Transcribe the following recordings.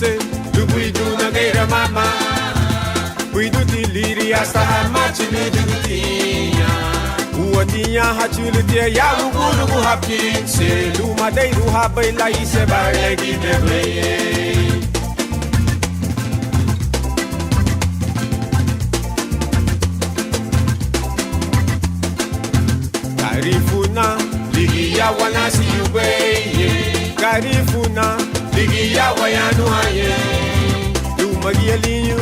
Apkinse, Lubuidu Nageira Mama, Buidu Tiliri hasta Hamachili Dutia, Uatia Hachulutia Yabugu Hapkinse, Lumadeiru Habaila Iseba Lady Debray. Karifuna, Ligia Wanasi Ube, Karifuna, Ligia Wayanu Haye, Lumagili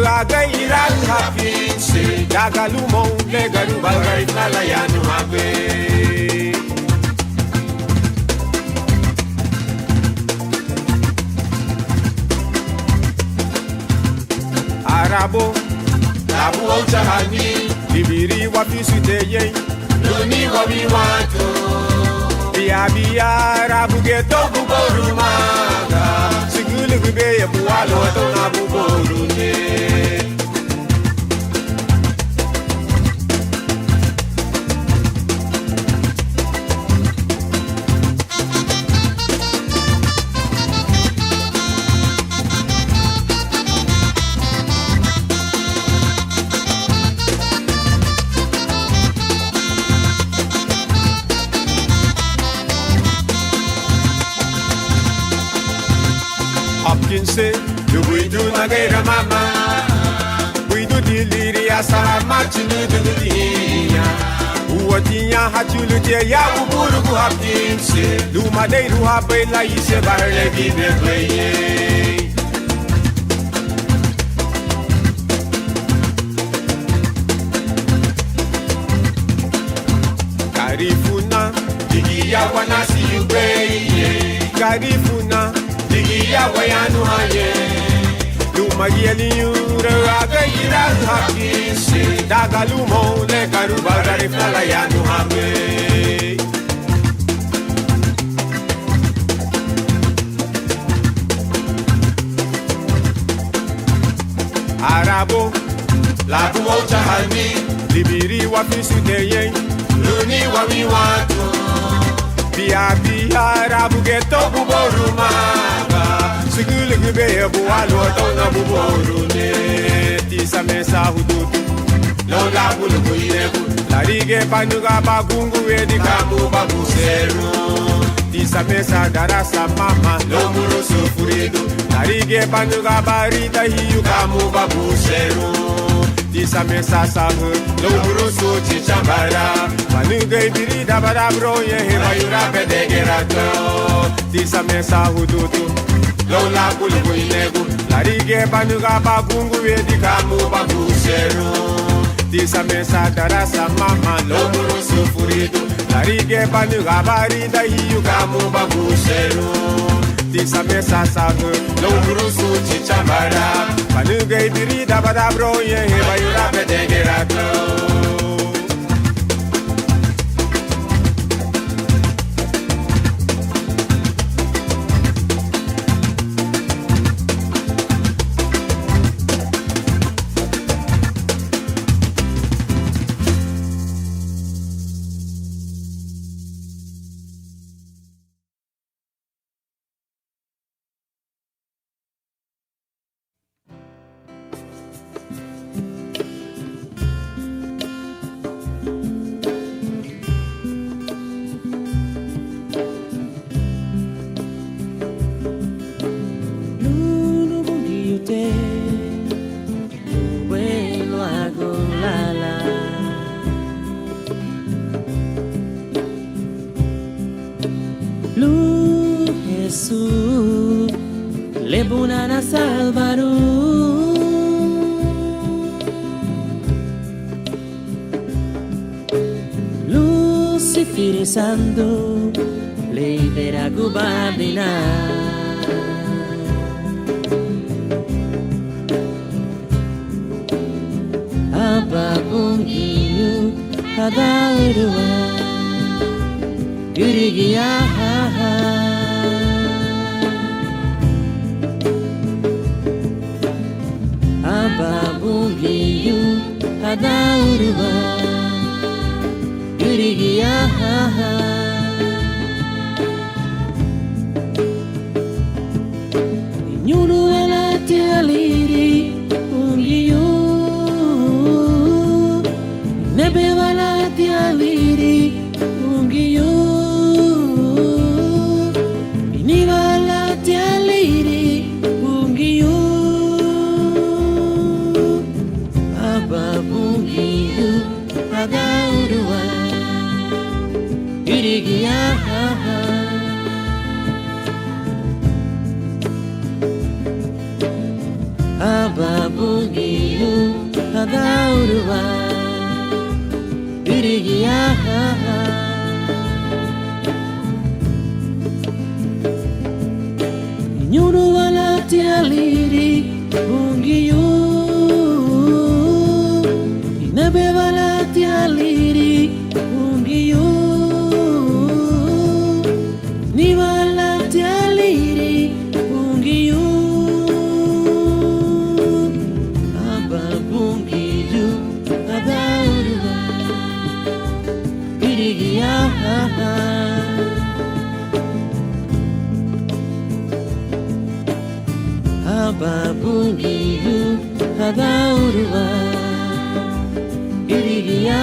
Raga Irak Hapinse, Dagalumo, Legaru Balgarifla Layanu Habe. Arabo, Labu Ochahani, Libiri Wapisu Teye. Luni wabi watu Bia bia rabu geto buboru maga Sigulu gube ya buwalo to na buboru ne Apkinse, Lubuidu Nageira Mama, Buidu Diliri hasta Marchinu Dudia, Uatia Hachulutia Yabugu Hapkinse, Lumadeiru Habaila Iseba Lady Debray. Karifuna, Ligia Wanasi Ube, Karifuna, Ligia Wayanu Haye, Lumagili Raga Irak Hapkinse, Dagalumo, Legaru Balgarifla Layanu Habe. Arabo, Labu Ochahani, Libiri Wapisu Teye, Luni Wabi Watu, Bia Bia Rabu Geto Buboru Maga, Sigulu Gube Bualo Tona Buboru Ne, Tisa Mesa Hudutu, Lola Bulu Buirebu, Larige Panuga Bagungu Edi Kamu Babuseru, Tisa Mesa Darasa Mama, Lomuru Sufuridu, Larige Panuga Barita Hiyu Kamu Babuseru. Tisa Mesa Sahu, Lomuru Suchi Chambara, Manuga Ibiri Dabara Broye, Himayura Pedegerato, Tisa Mesa Hudutu, Lola Bulu Buirebu, Larige Panuga Bagungu Edi Kamu Babuseru. Tisa Mesa Darasa Mama, Lomuru Sufuridu, Larige Panuga Barita Hiyu Kamu Babuseru. Tisa Mesa Sahu, Lomuru Suchi Chambara, Manuga Ibiri Dabara Broye, Himayura Pedegerato. Lebunana Salvaru Lucifer Santo Leidera Gubadina Ababungiyu Hadairua Yurigiya Babungiyu Hadaurua Yurigiya Nyuru irigia Ababungiyu Hadaurua irigia Nyuru walati aliri bungiyu Inabe walati aliri bungiyu Ni walati aliri bungiyu Aba bungiyu Adaurua irigia Ababungiyu Hadaurua irigia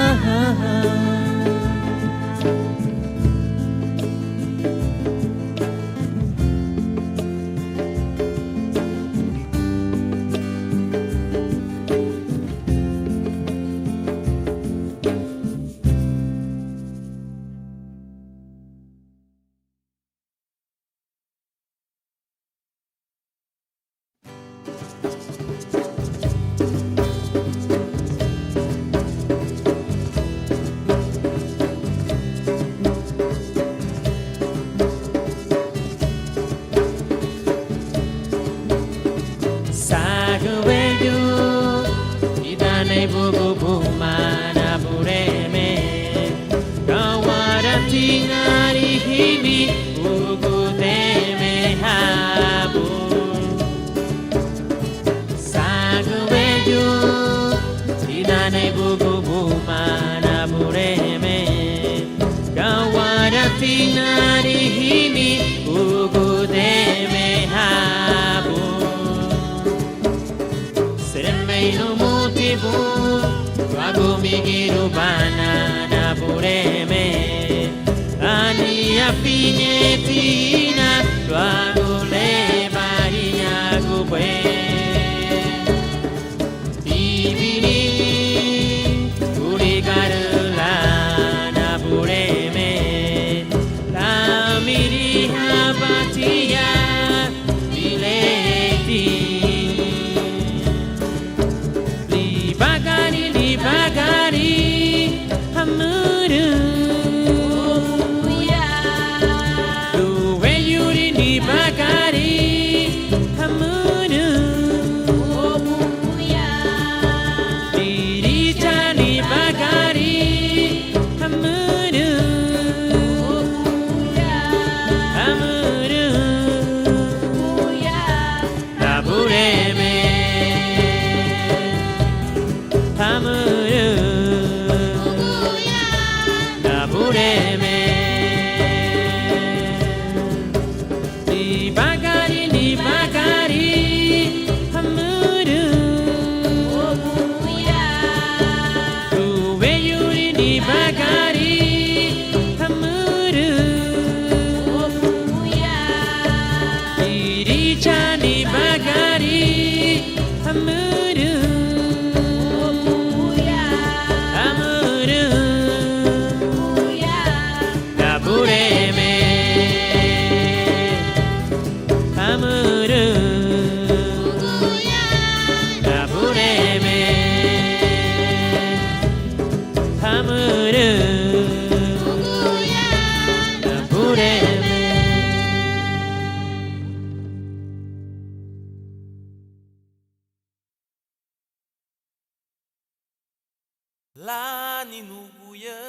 Lani nuguya,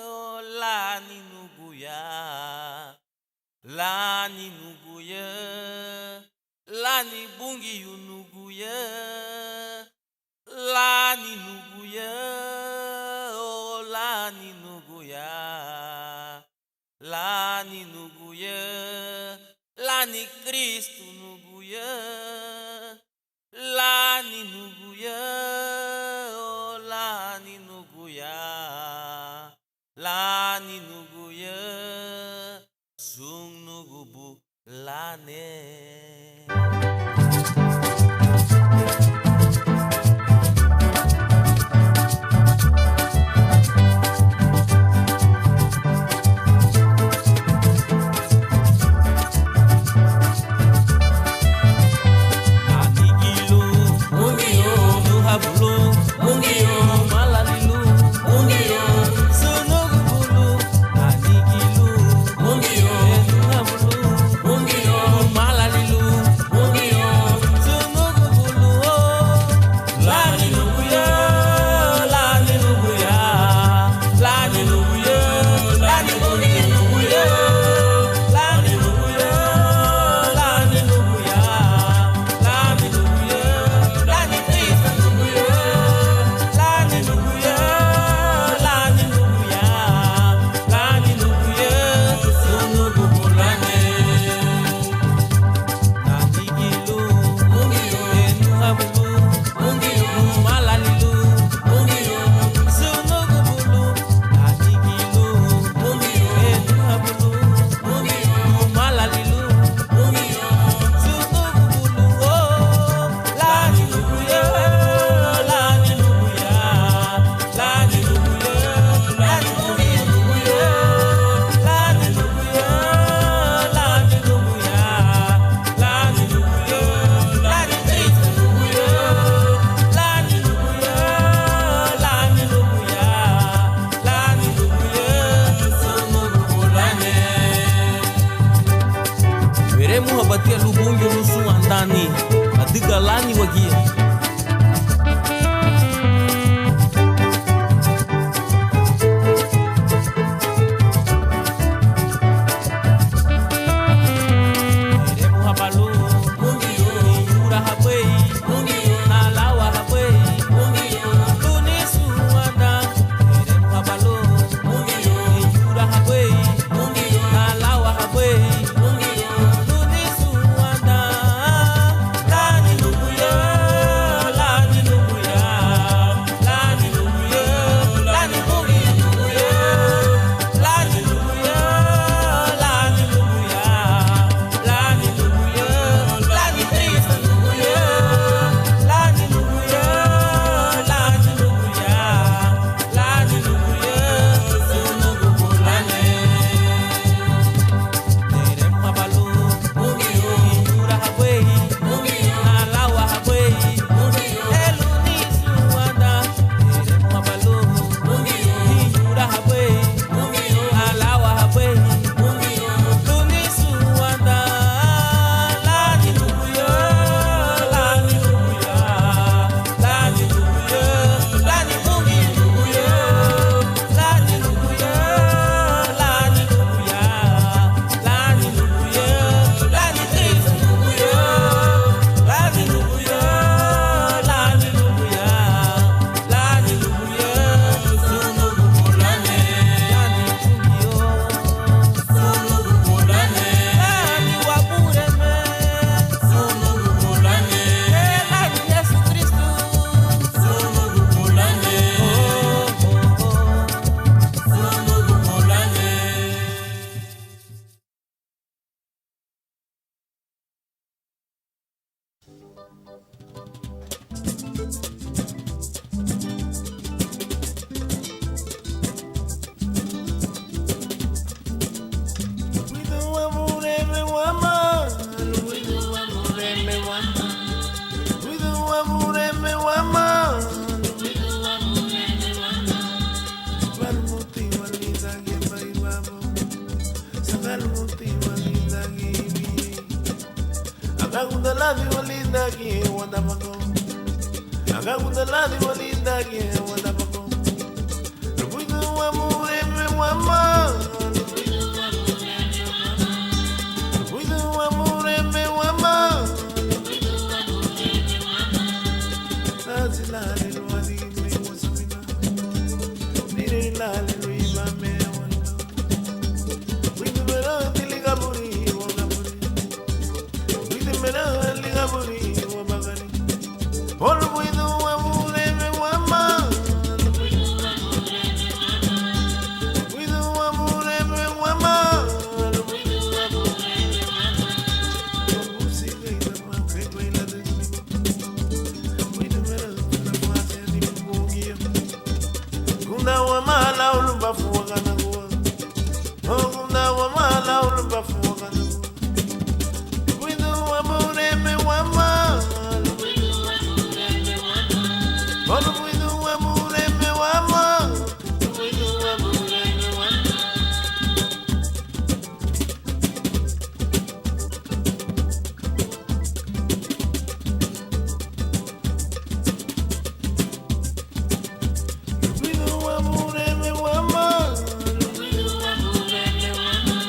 oh lani nuguya, lani nuguya, lani bungi yunuguya, lani nuguya, oh lani nuguya, lani nuguya, lani Kristu nuguya, lani nuguya. Lani nuguya, sung nugubu lane. ladi walindagi wanda bako. Agakunda ladi walindagi wanda bako. Lubuidu wa mureme wa ma. Lubuidu wa mureme wa ma. Nazi lali lwadi me wasamina. Nire lali luiba me wanda. Lubuidu mera tiligaburi wanda buri. Lubuidu mera ligaburi wa bagani. Lubuidu wa mureme wa ma. Lubuidu wa mureme wa ma. Lubusi gaita ma kai baila de. Lubuidu mera na mwase ni mbugia. Gunda wa mala ulubafu wa ganagua. Gunda wa mala ulubafu wa ganagua. Lubuidu wa mureme wa ma. Lubuidu wa mureme wa ma. Lubuidu wa mureme wa ma. Lubuidu wa mureme wa ma. Lubuidu wa mureme wa ma. Lubuidu wa mureme wa ma.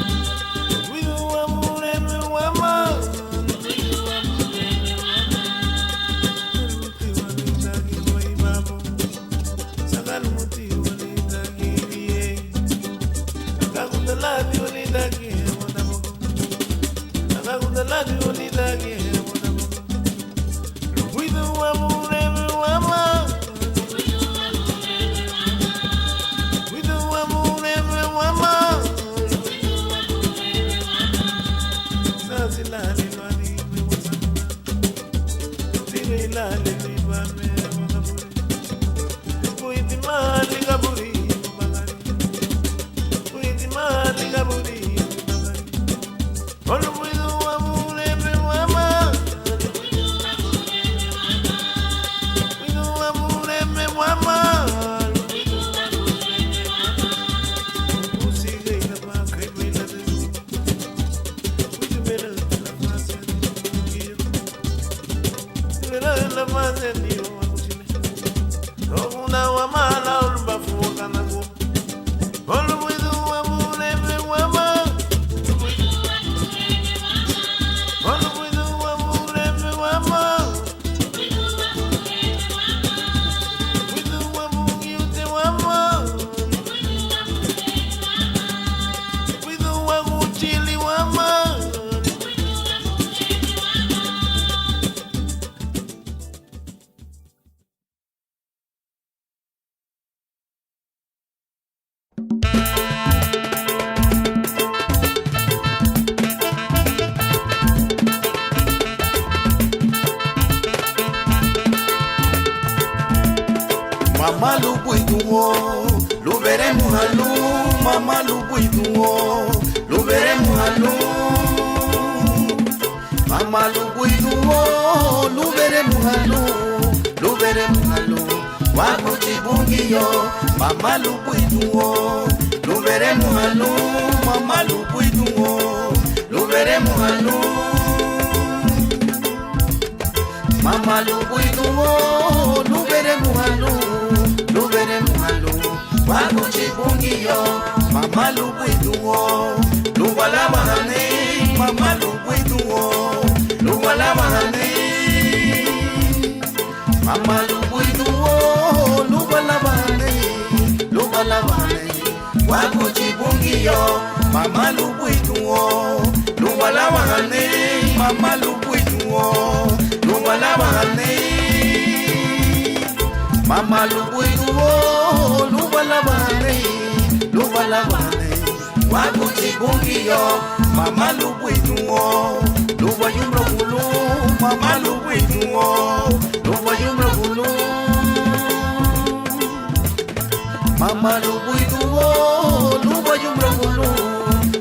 Lubuidu wa mureme wa ma. Muti walindagi wa ibabo. Sagal muti walindagi biye. Agakunda ladi walindagi wanda bako. Agakunda ladi walindagi wanda bako. Lubuidu wa mureme wa ma. Lubuidu wa mureme wa ma. Sazi lali lwadi me wasamina. Tire lali liba me wakaburi. Lubuidu mali gaburi bagari. Lubuidu mali gaburi bagari. Lubuidu wa mureme wa ma. Lubuidu wa mureme wa ma. Lubusi gaita ma kai baila de. Lubuidu mera na mwase ni mbugia. Mera na mwase ni wakutile. Gunda wa mala ulubafu wa ganagua. Lubuidu wa mureme wa ma. Lubuidu wa mureme wa ma. Lubuidu wa mungiyute wa ma. Lubuidu wa kuchili wa ma. Mama lubuidu wo, luberemu halu. Mama lubuidu wo, luberemu halu. Mama lubuidu wo, luberemu halu. Luberemu halu. Wakuchibungiyo. Mama lubuidu wo, luberemu halu. Mama lubuidu wo, luberemu halu. Mama lubuidu wo, luberemu halu. Luberemu halu. Wakuchibungiyo. Mama lubuidu wo, lubala mahane. Mama lubuidu wo, lubala mahane. Mama lubuidu wo, lubala mahane. Lubala mahane. Wakuchibungiyo. Mama lubuidu wo, lubala mahane. Mama lubuidu wo, lubala mahane. Mama lubuidu wo, lubala mahane. Lubala mahane. Wakuchibungiyo. Mama lubuidu wo, lubayumro bulu. Mama lubuidu wo, lubayumro bulu. Mama lubuidu wo, lubayumro bulu.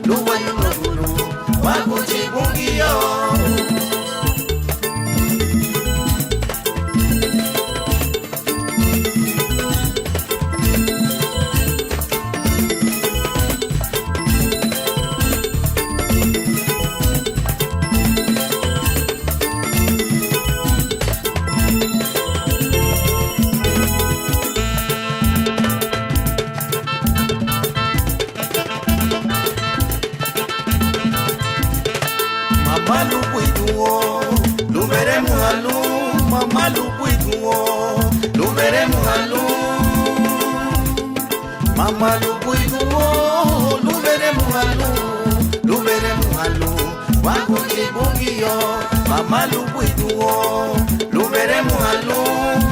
Lubayumro bulu. Wakuchibungiyo. halu, mama lubuituo, luberemu halu. Mama lubuituo, luberemu halu, luberemu halu. Wakuchibungio, mama lubuituo, luberemu halu,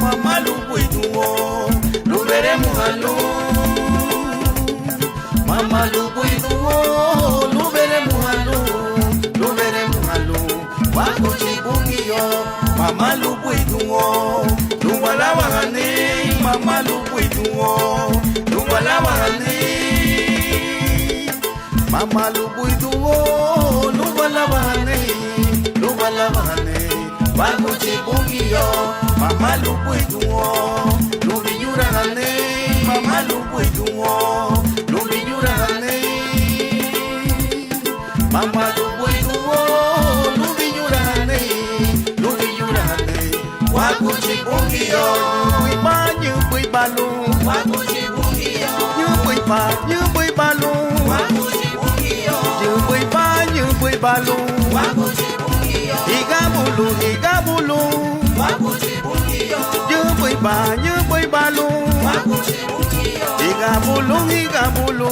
mama lubuituo, luberemu halu. Mama lubuituo, luberemu halu, luberemu halu. Wakuchibungio, mama lubuituo, luwalawahane, mama lubuituo, luwalawahane. Mama lubuituo, luwalawahane, luwalawahane. Wakuchibungio, mama lubuituo, lubinyurahane, mama lubuituo, lubinyurahane. Mama lubuituo, lubinyurahane, lubinyurahane. Wakuchibungio, nyubuiba nyubuibalu, wakuchibungio, nyubuibalu, wakuchibungio, nyubuiba nyubuibalu, wakuchibungio, igabulu igabulu, wakuchibungio, nyubuiba nyubuibalu, wakuchibungio, igabulu igabulu,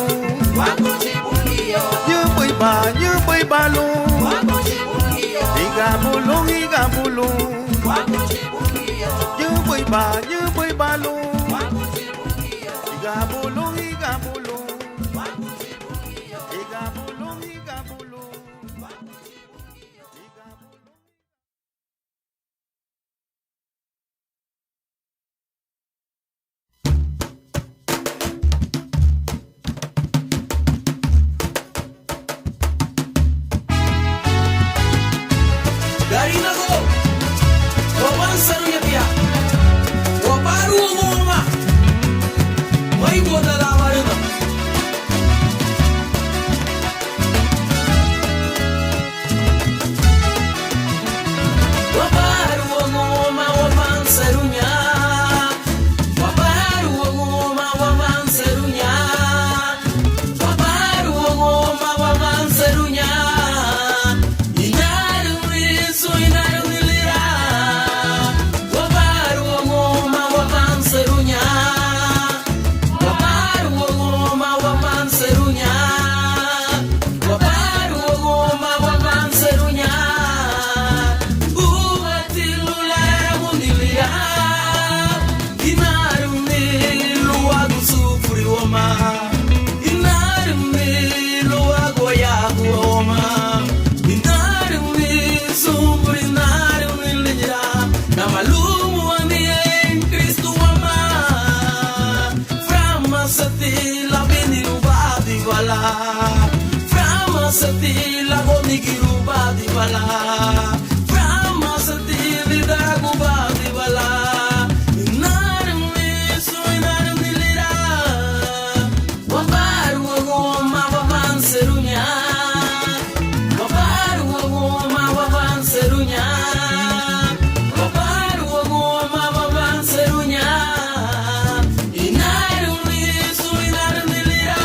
wakuchibungio, nyubuiba nyubuibalu, wakuchibungio, igabulu igabulu, wakuchibungio, nyubuiba nyubuibalu, wakuchibungio, igabulu igabulu, wakuchibungio, igabulu igabulu, wakuchibungio, igabulu. Dari nago, wapan sarunya pia, waparu ngoma, mai boda la warima. Waparu ngoma, wapan sarunya, waparu ngoma, wapan sarunya, waparu ngoma, wapan sarunya. Setila bonigiru badi bala, Brahma setili dagu badi bala. Inarum isu inarum dilira, wabaru ngoma waban serunya, wabaru ngoma waban serunya, wabaru ngoma waban serunya. Inarum isu inarum dilira.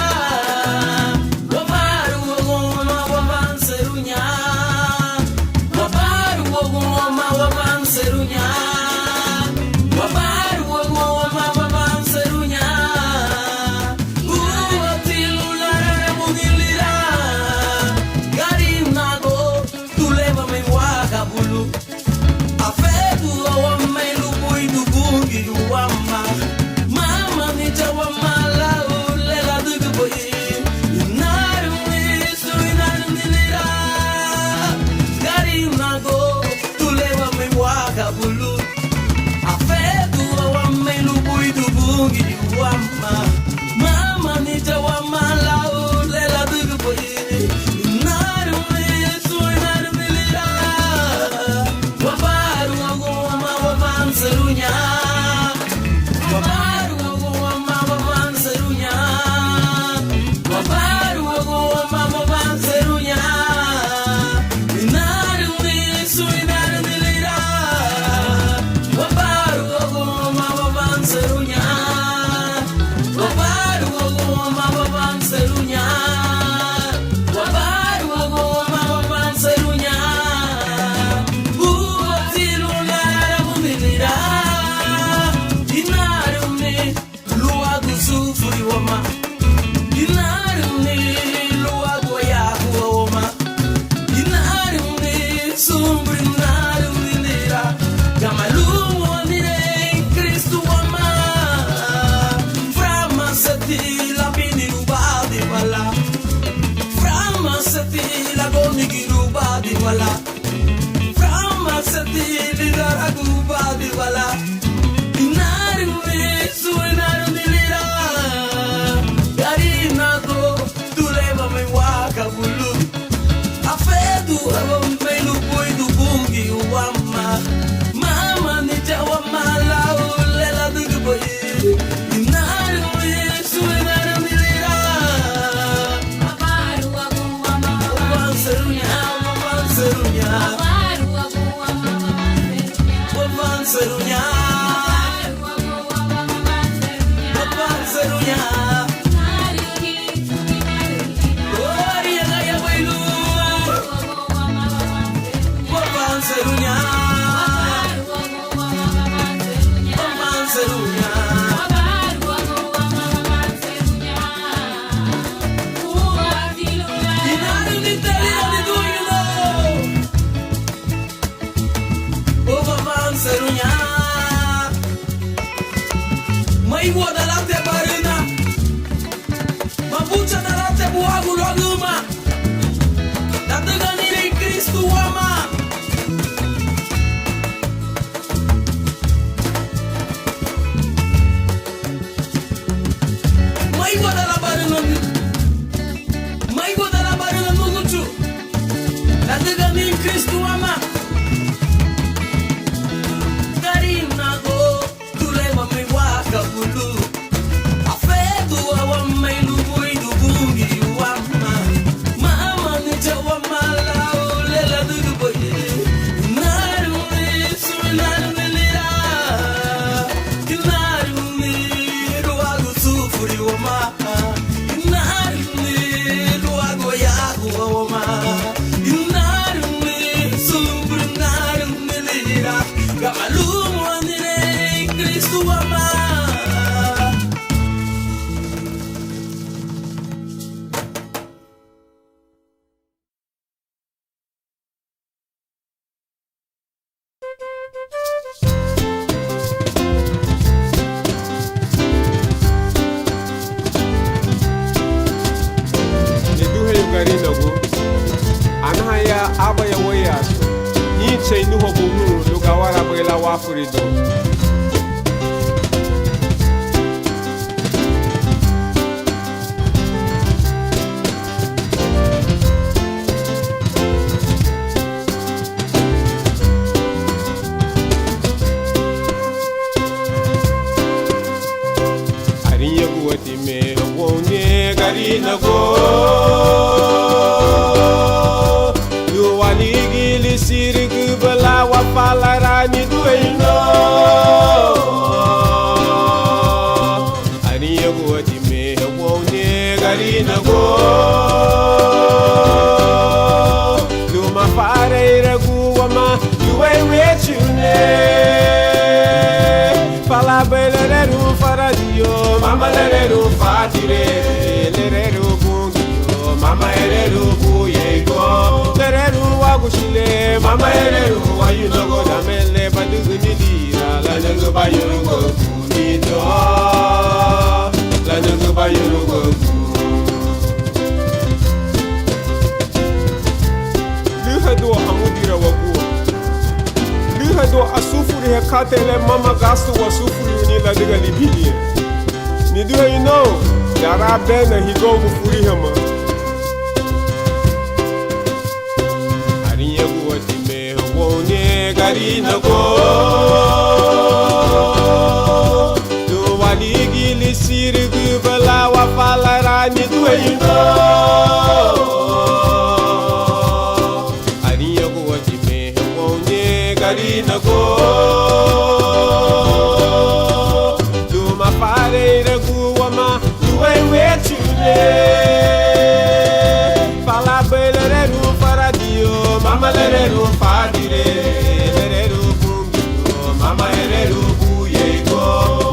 Mama ni jawa malau lela dugu boy. Inaru isu inaru milira. Wabaru ngoma waban serunya. Wabaru ngoma waban serunya. Wabaru ngoma waban serunya. Inaru isu inaru milira. Wabaru ngoma waban serunya. Wabaru ngoma waban serunya. Gloria gaya bailu. Wapan serunya. Wapan serunya. Inaru di telia di dunia. Wapan serunya. Mai gua dalam te barina. Mabucha dalam te buagu loguma. Datang ini Kristu ama. Mai gua dalam barina. Mai gua dalam barina mugucu. Datang ini Kristu ama. Karina go tule mami waka bulu. Afetu awa mai lubui dubungi wama. Mama ni jawa malau lela dugu boye. Naru ni sunaru ni lira. Naru ni ruagu sufuri wama. Naru ni ruagu yagu wama. Naru ni sufuri naru ni lira. Gamalumu anire Kristu ama. Ni duhe gari nago. Anahaya abaya waya. Ni chei nuho bumu lugawara bela wafurido. Arinya guwati me wonye gari nago. Luwaligi lisirigu bela wapalarani duino. Arinya guwati me wonye gari nago. Luma fare ragu wama luwe wechune. Fala belereru faradio, mama lereru fatire, lereru bungio, mama ereru buyego, lereru wagushile, mama ereru wayunogo damele badugu nilira, la nugu bayunugo kunito, la nugu bayunugo Luhado hamudira wagu. Luhado asufuri hekatele mama gastu wasufuri ni la diga libili. Ni do you know? Dara bena higo gufuri hama. Ariya guwati me wone gari nago. Do waligi lisirigu bala wapalara ni do you know? Ariya guwati me wone gari nago. Do ma pare ragu wama duwe wechule. Fala belereru faradio, mama lereru fadire, lereru bungio, mama ereru buyego,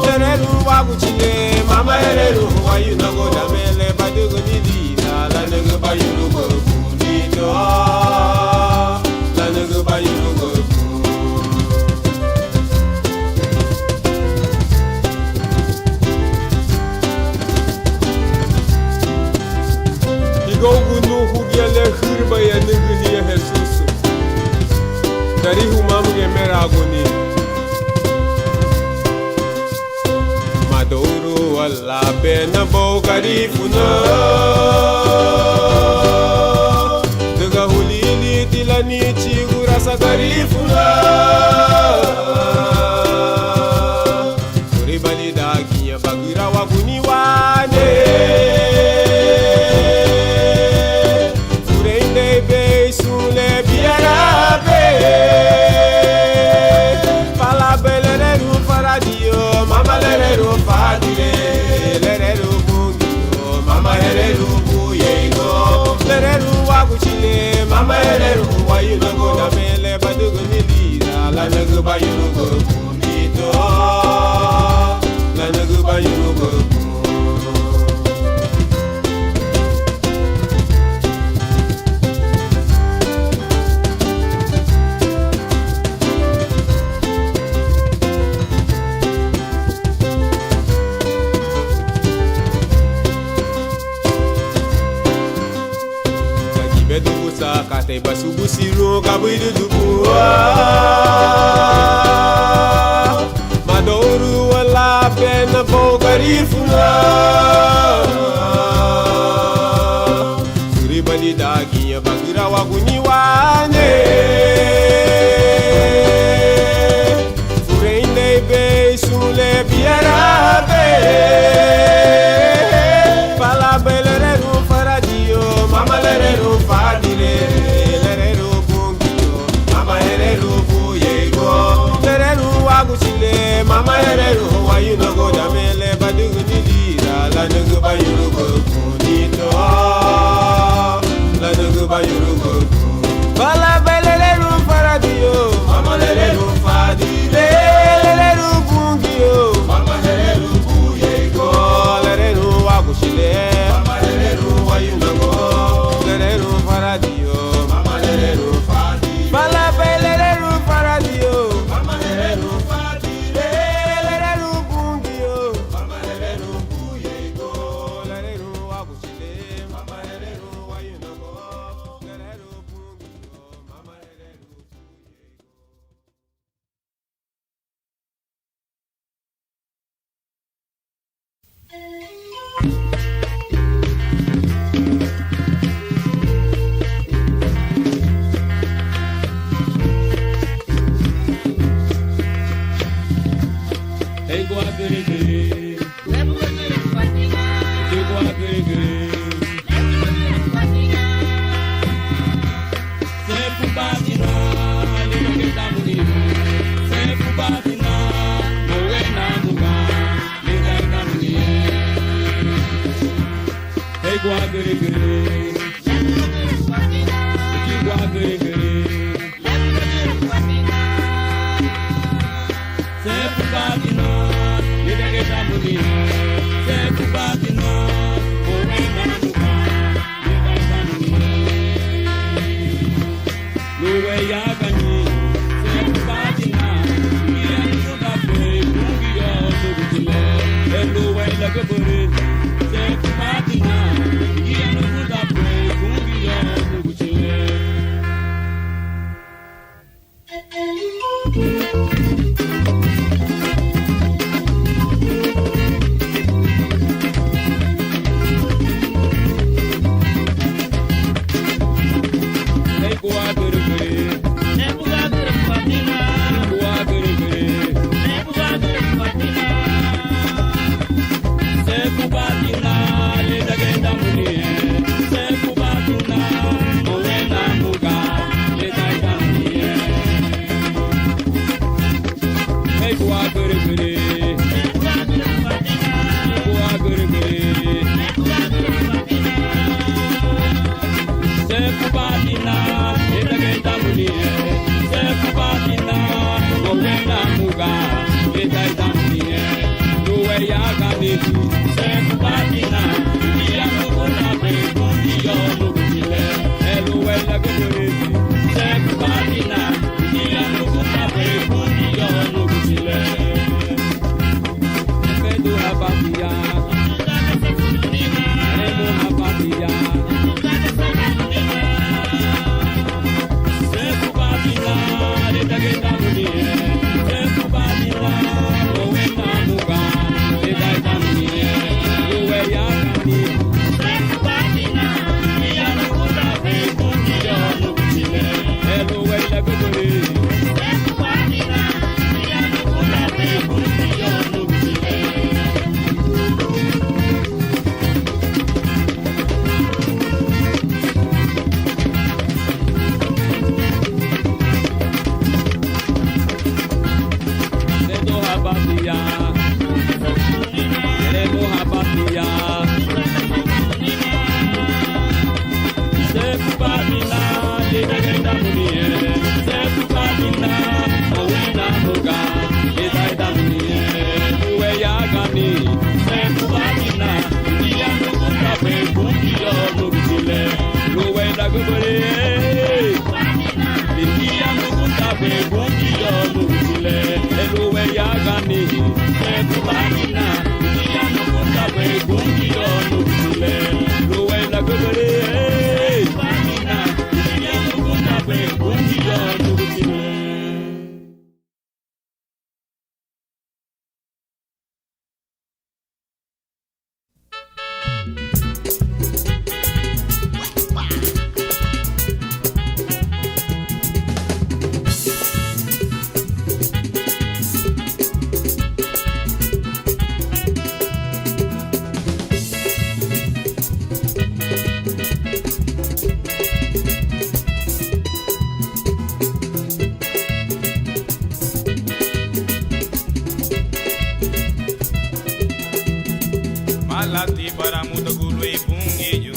lereru waguchile, mama ereru wayunago damele badugo nidina, la nugu bayunugo kunito, la nugu bayunugo Igogu nu hugiele hurba ya nugu ya Jesus. Dari humamu ge meragoni. Madoro wala bena bo garifuna. Duga hulili tilani chigurasa garifuna. Kuribali dagiya bagira waguni wane. Furende be sule biarabe. Fala belereru faradio, mama lereru fadire, lereru Mare basubu siru kabidu dubu Madoru wala pena pokarir fuma Suri badi dagi ya bagira waguni wane Fureinde be sule biara be Pala belere ru faradio mama lere ru fadile lere ru bungio mama lere ru buyego lere ru agusile mama lere ru wayuno go damele badugu nidira la nugu bayuru go kunito la nugu bayuru go Pala belere ru faradio mama lere ru fadile lere ru bungio mama lere ru buyego lere ru agusile Everybody now, we are not going to Malati para muda gulwe pungiyo.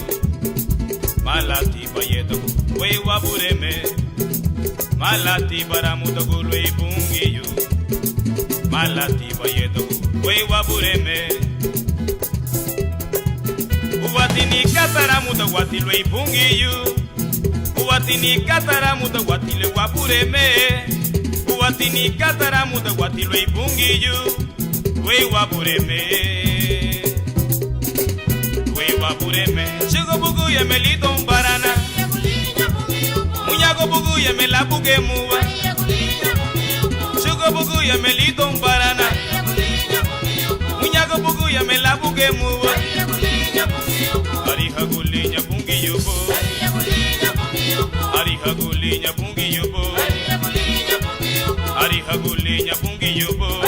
Malati bayeta we wabureme. Malati para muda gulwe pungiyo. Malati bayeta we wabureme. Uwatini katara muda watilwe pungiyo. Uwatini katara muda watile wabureme. Uwatini katara muda watilwe pungiyo. We wabureme. Wapureme, chigo bugu ya melito mbarana. Munyago bugu ya melabuge muwa. Chigo bugu ya melito mbarana. Munyago bugu ya melabuge muwa. Ari hagulinya bungi yubo. Ari hagulinya bungi yubo. Ari hagulinya bungi yubo.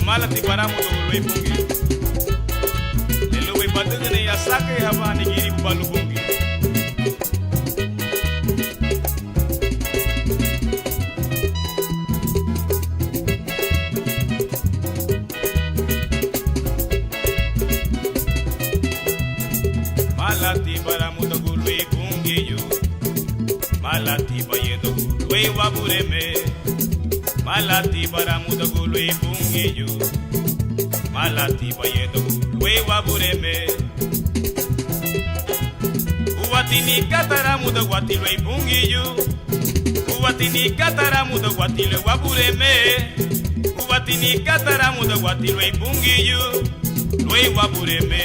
Malati para muda gulwe pungi. Lelo we badene ya sake haba nigiri balu pungi. Malati para muda gulwe pungi yo. Malati bayedo we wabureme. Malati para muda gulwe pungi yo. Malati bayedo we wabureme. Uwatini katara muda watilwe pungi yo. Uwatini katara muda watilwe wabureme. Uwatini katara muda watilwe pungi yo. We wabureme.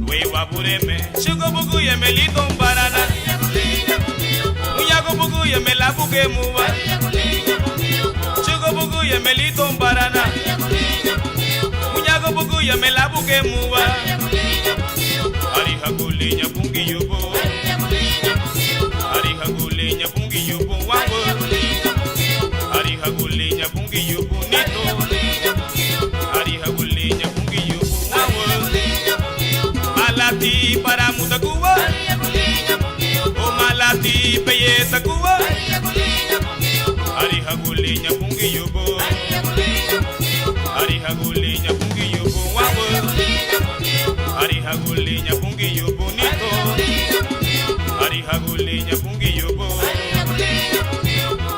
We wabureme. Chigo bugu ya melito mbarana. Munyago bugu ya melabuge muwa. Chigo bugu ya melito mbarana. Munyago bugu ya melabuge muwa. Ari hagulinya pungi yubo. Ari hagulinya pungi yubo wangu. Ari hagulinya pungi yubo nito. Ari hagulinya pungi yubo wangu. Malati para muda kuwa. O malati peyeta kuwa. Ari hagulinya pungi yubo. Ari hagulinya pungi yubo wangu. Ari hagulinya pungi yubo nito. Ari hagulinya pungi yubo.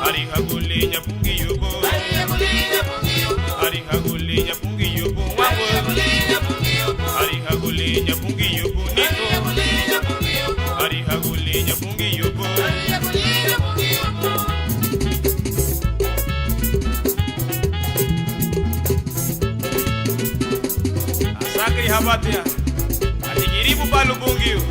Ari hagulinya pungi yubo. Ari hagulinya pungi yubo wangu. Ari hagulinya pungi yubo nito. Ari hagulinya pungi yubo. Asake habatia. Atigiribu balu bungi yo.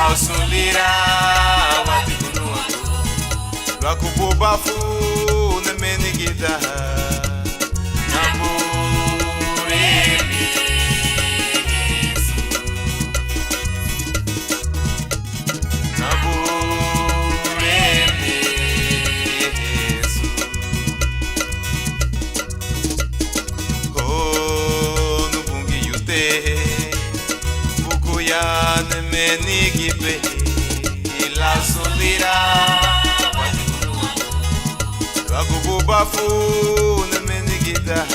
Ausulira watikunua Lwakupubafu nemenigida Namburemi Yesu Namburemi Yesu Oh nubungi yute bukuya nemenigibe ila solira wakububafu nemenigida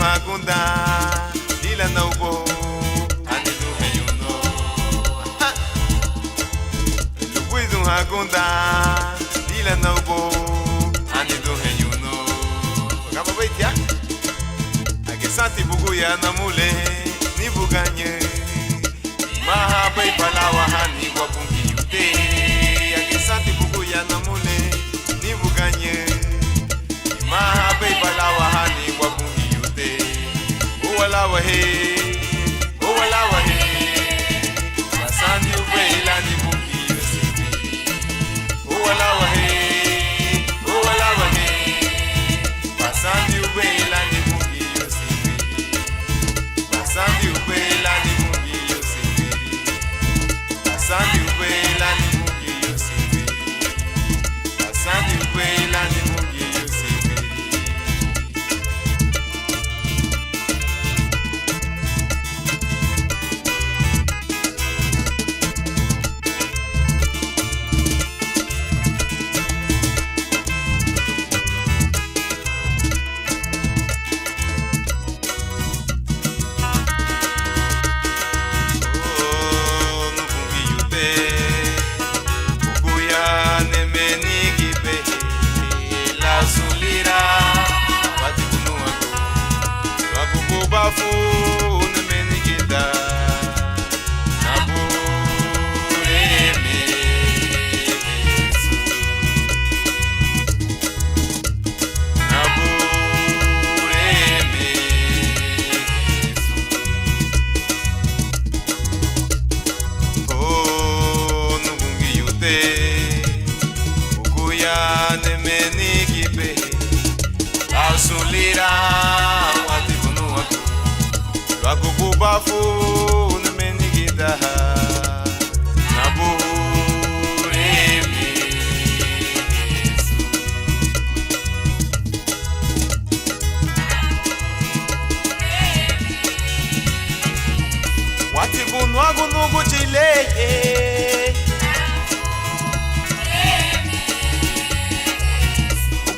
Hakunda dila na ubo anidu heyuno Lubuidu hakunda dila na ubo anidu heyuno Kama baitia Agesati buguya na mule ni buganye Maha bai palawa hani wabungi yute Agesati buguya na mule ni buganye Maha bai palawa hani wabungi Uwala wahe Basandi uwela ni mungi yosifi Uwala wahe Basandi uwela ni mungi yosifi Basandi uwela ni mungi yosifi Basandi uwela ni mungi yosifi Basandi uwela ni mungi yosifi Bafu nemenigida naburemi Watibunu agunugu chile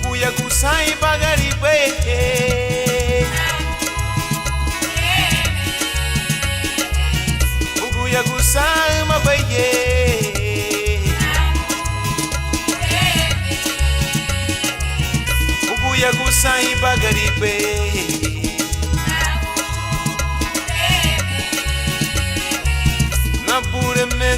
Uguya kusai bagaribe Kusama baye Uguya kusai bagaribe Nabureme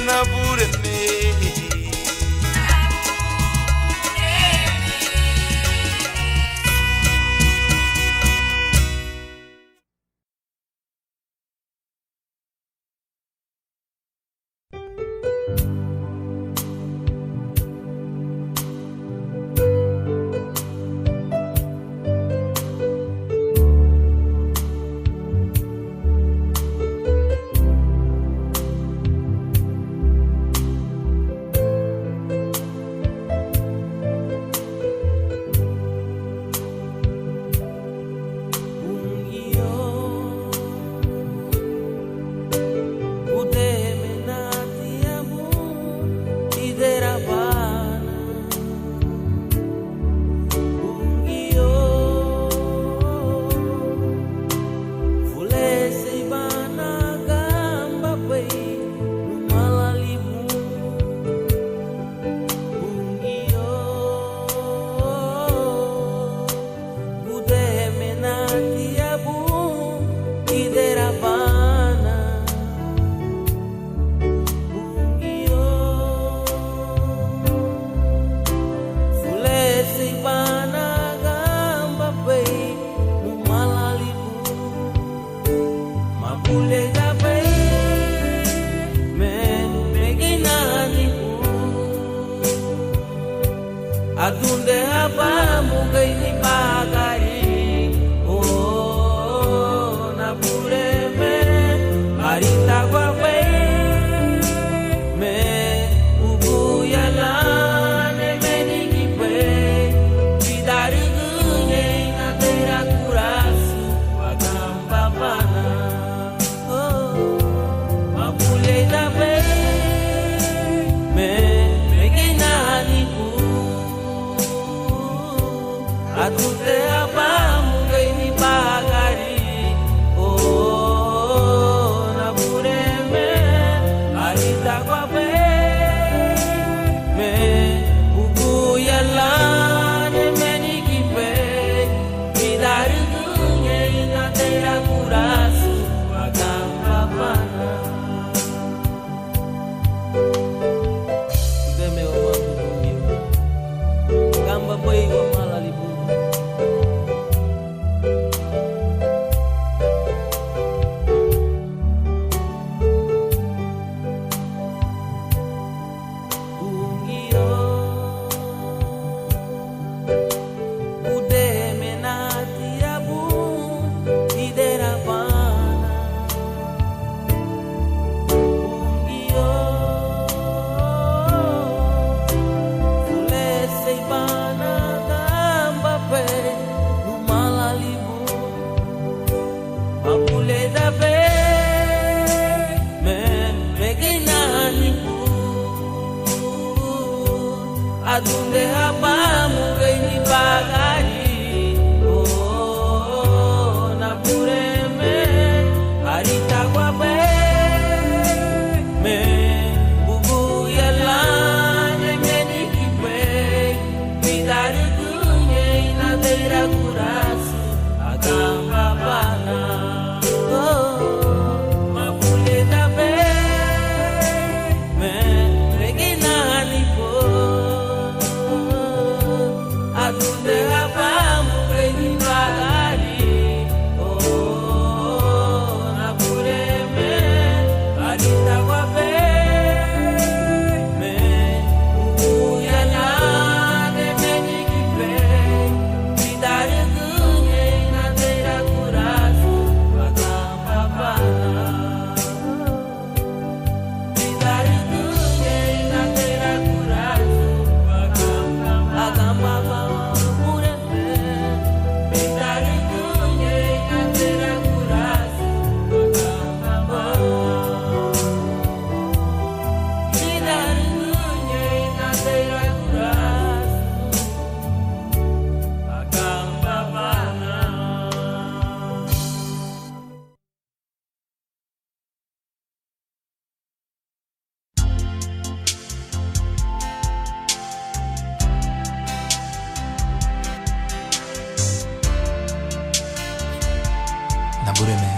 bureme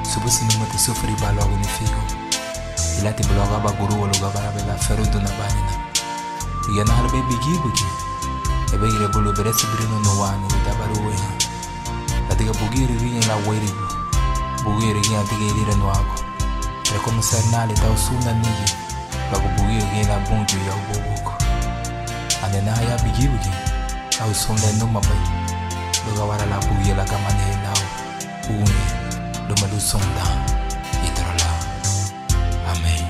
subusi no mate sofri ba logo ni figo ilati bloga ba guru wala ga bara bela feru do na banina yana harbe bigi bugi ebe gire bolo beresi birino no wani da baru we atiga bugiri ringa la weri bugiri ringa atiga ira no ago reconocer nale ta usuna niye bago bugiri ringa bunju ya ubuko anena ya bigi bugi au sonda no mabai doga wara la bugi la kamane nao unge do madu sonda itrola amen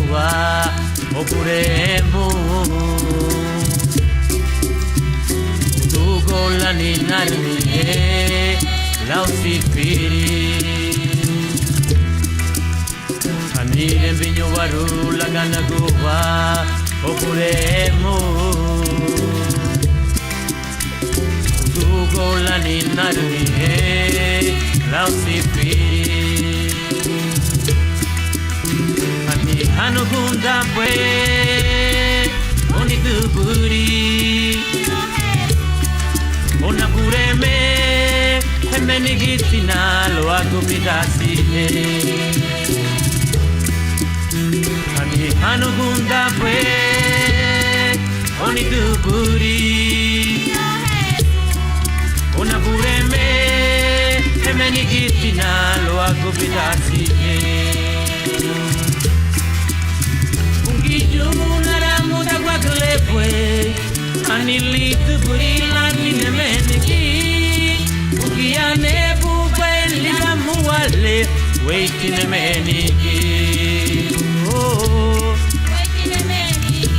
Gua opuremo tu con la ninarmi la usifiri anire vigno varu la gana gua opuremo tu con la ninarmi la lausifiri Ani hanu gunda pwe Oni duburi Ona pureme Hemeni gitina lo aku pidasi Ani hanu gunda pwe Oni duburi Ona pureme Hemeni gitina lo aku pidasi Ungijunaram da guaglepwe Anilitu burila nine meniki Ugiane bubeli la muale Waiting meniki Oh Waiting meniki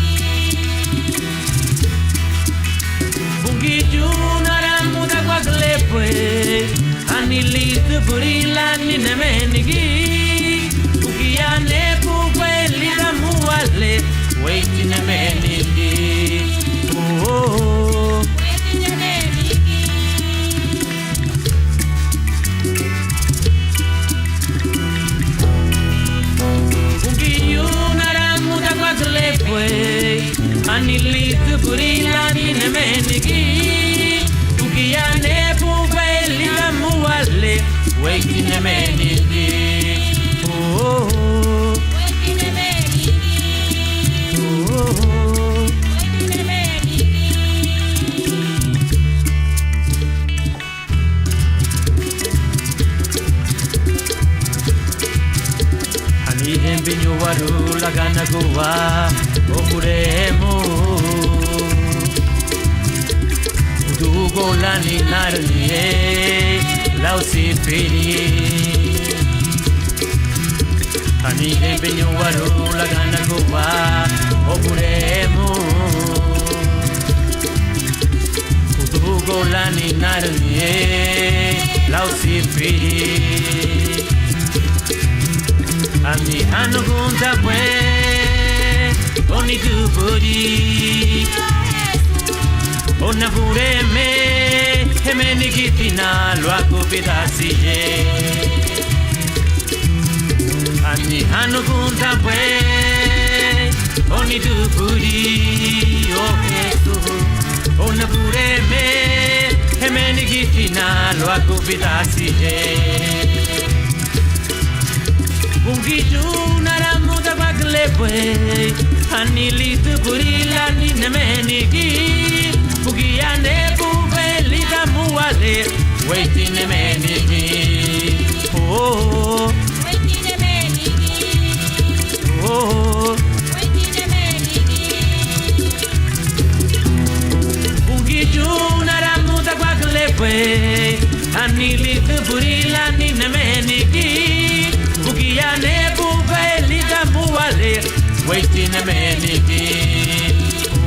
Ungijunaram da guaglepwe Anilitu burila nine meniki Ugiane bubeli la muale Waiting meniki Oh, Ungijunaram da guaglepwe Anilitu burila nine meniki Ugiane bubeli la muale Waiting meniki Oh, waiting meniki Oh Binyo waru lagana goa opuremo Udugo lani narnie lausifiri Ani binyo waru lagana goa opuremo Udugo lani narnie lausifiri Ami hanu gunda pwe Oni duburi Ona pureme Hemeni gitina lo aku pidasi Ami hanu gunda pwe Oni duburi Oh Jesus Ona pureme Hemeni gitina lo aku pidasi Ungijunaram da guaglepwe Anilitu burila nine meniki Ugiane bubeli da muale Waiting meniki Oh Waiting meniki Oh Waiting meniki Ungijunaram da guaglepwe Anilitu burila nine meniki Ugiane bubeli da muale Waiting meniki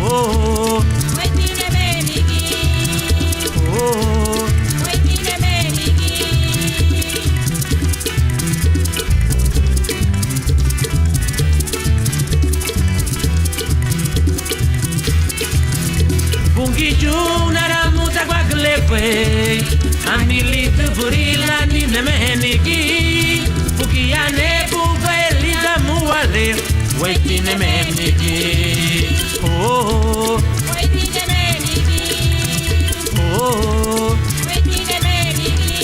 Oh Waiting meniki Oh Waiting meniki Ungijunaram da guaglepwe Anilitu burila nine meniki Ugiane bubeli da muale Waiting meniki Oh Waiting meniki Oh Waiting meniki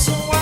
so